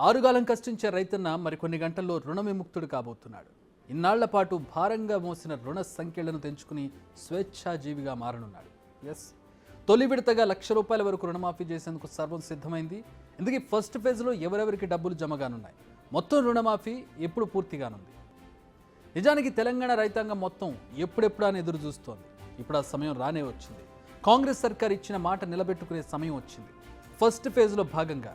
ఆరుగాలం కష్టించే రైతన్న మరికొన్ని గంటల్లో రుణ విముక్తుడు కాబోతున్నాడు. ఇన్నాళ్ల పాటు భారంగా మోసిన రుణ సంఖ్యలను తెంచుకుని స్వేచ్ఛాజీవిగా మారనున్నాడు. తొలి విడతగా ₹1,00,000 వరకు రుణమాఫీ చేసేందుకు సర్వం సిద్ధమైంది. ఇందుకే ఫస్ట్ ఫేజ్లో ఎవరెవరికి డబ్బులు జమగానున్నాయి, మొత్తం రుణమాఫీ ఎప్పుడు పూర్తిగానుంది. నిజానికి తెలంగాణ రైతాంగం మొత్తం ఎప్పుడెప్పుడా అని ఎదురు చూస్తోంది. ఇప్పుడు ఆ సమయం రానే వచ్చింది. కాంగ్రెస్ సర్కార్ ఇచ్చిన మాట నిలబెట్టుకునే సమయం వచ్చింది. ఫస్ట్ ఫేజ్లో భాగంగా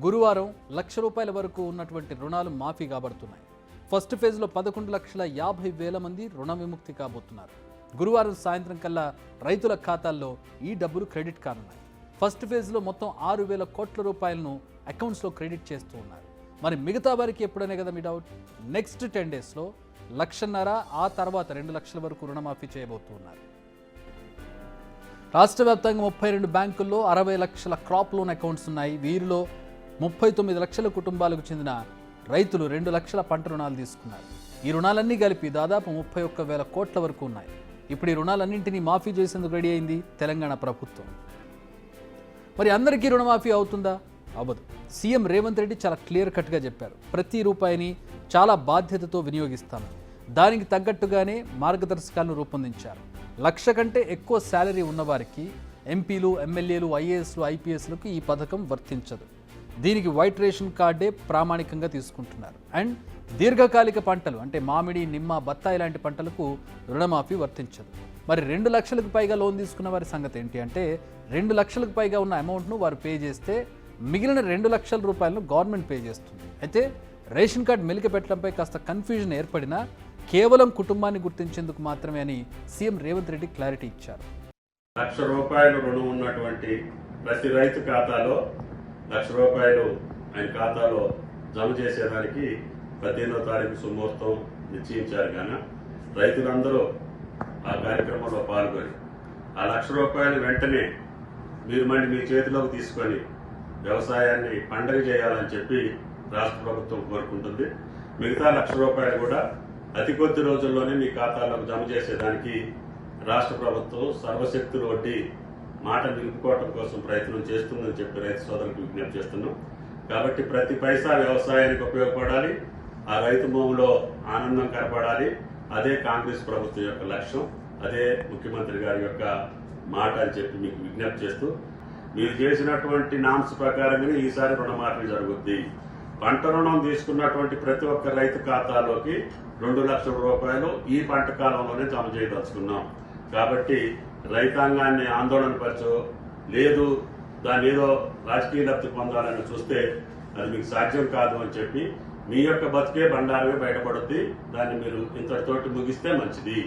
గురువారం ₹1,00,000 వరకు ఉన్నటువంటి రుణాలు మాఫీ కాబడుతున్నాయి. ఫస్ట్ ఫేజ్లో 11,50,000 మంది రుణ విముక్తి కాబోతున్నారు. గురువారం సాయంత్రం కల్లా రైతుల ఖాతాల్లో ఈ డబ్బులు క్రెడిట్ కానున్నాయి. ఫస్ట్ ఫేజ్లో మొత్తం ₹6,000 కోట్ల అకౌంట్స్లో క్రెడిట్ చేస్తూ ఉన్నారు. మరి మిగతా వారికి ఎప్పుడనే కదా మీ డౌట్. నెక్స్ట్ 10 డేస్లో 1,50,000, ఆ తర్వాత 2 లక్షల వరకు రుణమాఫీ చేయబోతున్నారు. రాష్ట్ర వ్యాప్తంగా 32 బ్యాంకుల్లో 60 లక్షల క్రాప్ లోన్ అకౌంట్స్ ఉన్నాయి. వీరిలో 39 లక్షల కుటుంబాలకు చెందిన రైతులు 2 లక్షల పంట రుణాలు తీసుకున్నారు. ఈ రుణాలన్నీ కలిపి దాదాపు 31,000 కోట్ల వరకు ఉన్నాయి. ఇప్పుడు ఈ రుణాలన్నింటినీ మాఫీ చేసేందుకు రెడీ అయింది తెలంగాణ ప్రభుత్వం. మరి అందరికీ రుణమాఫీ అవుతుందా? అవ్వదు. సీఎం రేవంత్ రెడ్డి చాలా క్లియర్ కట్గా చెప్పారు. ప్రతి రూపాయిని చాలా బాధ్యతతో వినియోగిస్తాను. దానికి తగ్గట్టుగానే మార్గదర్శకాలను రూపొందించారు. 1,00,000 కంటే ఎక్కువ శాలరీ ఉన్నవారికి, ఎంపీలు, ఎమ్మెల్యేలు, ఐఏఎస్లు, ఐపీఎస్లకు ఈ పథకం వర్తించదు. దీనికి వైట్ రేషన్ కార్డే ప్రామాణికంగా తీసుకుంటున్నారు. అండ్ దీర్ఘకాలిక పంటలు అంటే మామిడి, నిమ్మ, బత్తాయి లాంటి పంటలకు రుణమాఫీ వర్తించదు. మరి 2 లక్షలకు పైగా లోన్ తీసుకున్న వారి సంగతి ఏంటి అంటే, 2 లక్షలకు పైగా ఉన్న అమౌంట్ను వారు పే చేస్తే మిగిలిన 2 లక్షల రూపాయలను గవర్నమెంట్ పే చేస్తుంది. అయితే రేషన్ కార్డు మెలిక పెట్టడంపై కాస్త కన్ఫ్యూజన్ ఏర్పడినా కేవలం కుటుంబాన్ని గుర్తించేందుకు మాత్రమే అని సీఎం రేవంత్ రెడ్డి క్లారిటీ ఇచ్చారు. ₹1,00,000 రుణం ఉన్నటువంటి ప్రతి రైతు ఖాతాలో ₹1,00,000 ఆయన ఖాతాలో జమ చేసేదానికి 15వ తారీఖు సుముహూర్తం నిశ్చయించారు. కానీ రైతులందరూ ఆ కార్యక్రమంలో పాల్గొని ఆ ₹1,00,000 వెంటనే మీరు మళ్ళీ మీ చేతిలోకి తీసుకొని వ్యవసాయాన్ని పండగ చేయాలని చెప్పి రాష్ట్ర ప్రభుత్వం కోరుకుంటుంది. మిగతా ₹1,00,000 కూడా అతి కొద్ది రోజుల్లోనే మీ ఖాతాలోకి జమ చేసేదానికి రాష్ట్ర ప్రభుత్వం సర్వశక్తులు వడ్డీ మాట నిలుపుకోవడం కోసం ప్రయత్నం చేస్తుందని చెప్పి రైతు సోదరులకు విజ్ఞప్తి చేస్తున్నాం. కాబట్టి ప్రతి పైసా వ్యవసాయానికి ఉపయోగపడాలి, ఆ రైతు భూమిలో ఆనందం కనపడాలి. అదే కాంగ్రెస్ ప్రభుత్వం యొక్క లక్ష్యం, అదే ముఖ్యమంత్రి గారి యొక్క మాట అని చెప్పి మీకు విజ్ఞప్తి చేస్తూ, మీరు చేసినటువంటి నామ్స్ ప్రకారంగానే ఈసారి రుణమాఫీ జరుగుద్ది. పంట రుణం తీసుకున్నటువంటి ప్రతి ఒక్క రైతు ఖాతాలోకి ₹2 లక్షల ఈ పంట కాలంలోనే జమ చేయదలుచుకున్నాం. కాబట్టి రైతాంగాన్ని ఆందోళన పరచో లేదు దాన్ని ఏదో రాజకీయ లబ్ధి పొందాలని చూస్తే అది మీకు సాధ్యం కాదు అని చెప్పి మీ యొక్క బతికే బండారమే బయటపడుద్ది. దాన్ని మీరు ఇంతటితోటి ముగిస్తే మంచిది.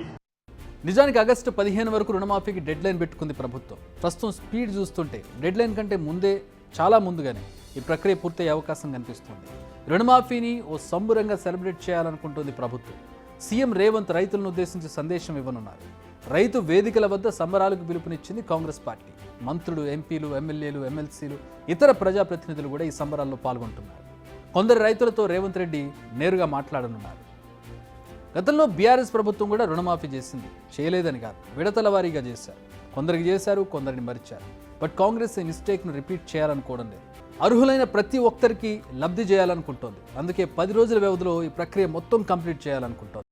నిజానికి ఆగస్టు 15 వరకు రుణమాఫీకి డెడ్ లైన్ పెట్టుకుంది ప్రభుత్వం. ప్రస్తుతం స్పీడ్ చూస్తుంటే డెడ్ లైన్ కంటే ముందే, చాలా ముందుగానే ఈ ప్రక్రియ పూర్తయ్యే అవకాశం కనిపిస్తుంది. రుణమాఫీని ఓ సంబురంగా సెలబ్రేట్ చేయాలనుకుంటుంది ప్రభుత్వం. సీఎం రేవంత్ రైతులను ఉద్దేశించి సందేశం ఇవ్వనున్నారు. రైతు వేదికల వద్ద సంబరాలకు పిలుపునిచ్చింది కాంగ్రెస్ పార్టీ. మంత్రులు, ఎంపీలు, ఎమ్మెల్యేలు, ఎమ్మెల్సీలు, ఇతర ప్రజాప్రతినిధులు కూడా ఈ సంబరాల్లో పాల్గొంటున్నారు. కొందరు రైతులతో రేవంత్ రెడ్డి నేరుగా మాట్లాడనున్నారు. గతంలో బీఆర్ఎస్ ప్రభుత్వం కూడా రుణమాఫీ చేసింది. చేయలేదని కాదు, విడతల వారీగా చేశారు. కొందరికి చేశారు, కొందరిని మరిచారు. బట్ కాంగ్రెస్ ఈ మిస్టేక్ను రిపీట్ చేయాలనుకోవడం లేదు. అర్హులైన ప్రతి ఒక్కరికి లబ్ధి చేయాలనుకుంటోంది. అందుకే 10 రోజుల వ్యవధిలో ఈ ప్రక్రియ మొత్తం కంప్లీట్ చేయాలనుకుంటోంది.